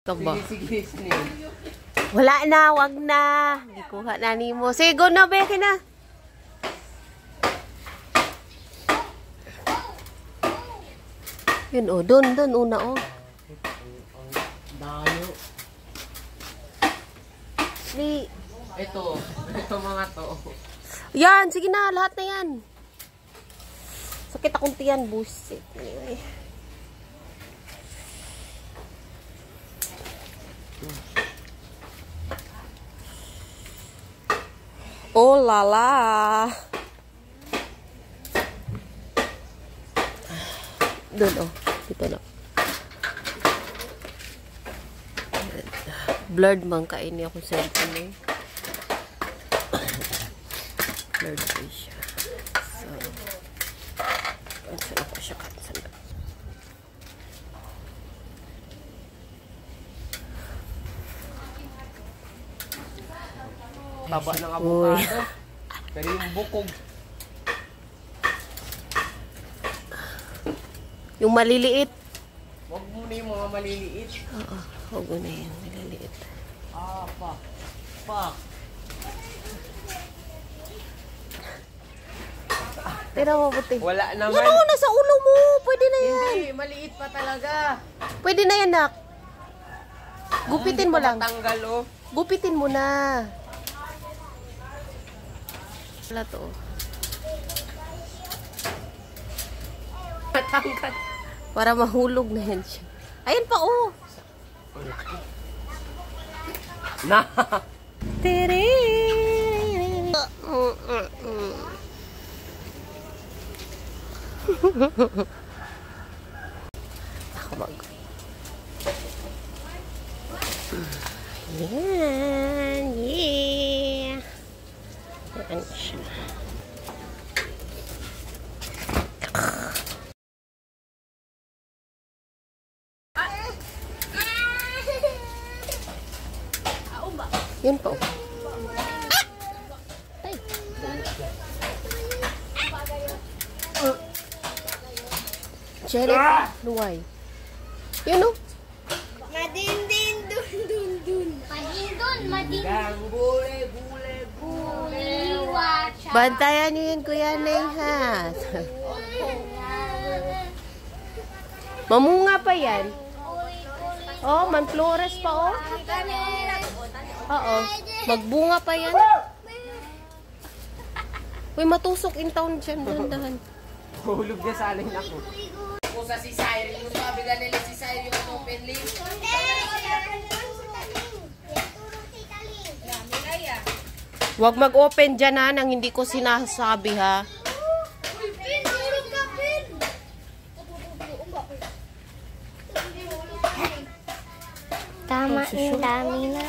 Kaba. Sige, sige. Wala na, wag na. Gikuha na nimo. Sige, go na, Becky na. Yun, oh. Doon, una, oh. Dayo. Ito mga to. Yan, sige na, lahat na yan. Sakit akong tiyan, busit. Anyway. Oh lala. Doon, oh. Dito na. Blurred man kaini ako sa cellphone eh. Blurred ko siya. So, saan ako siya kansan. Taba ng avocado. Pero yung bukog. Yung maliliit. Huwag mo na yung mga maliliit. Oo, huwag mo na yung maliliit. Ah, fuck. Tira mo puti. Wala naman. Yan o, nasa ulo mo. Pwede na yan. Hindi, maliit pa talaga. Pwede na yan, nak. Gupitin mo lang. Matanggal, oh. Gupitin mo na. Wala to. Matanggal. Para mahulog na yan siya. Ayan pa, oh. Na. Tere. Ako mag. Yan. Yeah. Ayan siya. Yun po. Ay. Jelly. Luway. Yun o. Madindin dun. Madindin. Gule. Bantayan niyo yun, Kuya Nay, ha? Mamunga pa yan. Oh, manflores pa, oh. Oo. Magbunga pa yan. Uy, matusok in town dyan. Dahan-dahan. Hulog niya sa alin ako. Kung sa si Cyril, yung sabi ka nila si Cyril yung open link. Huwag mag-open dyan, ha, nang hindi ko sinasabi, ha. Tama, ang dami na.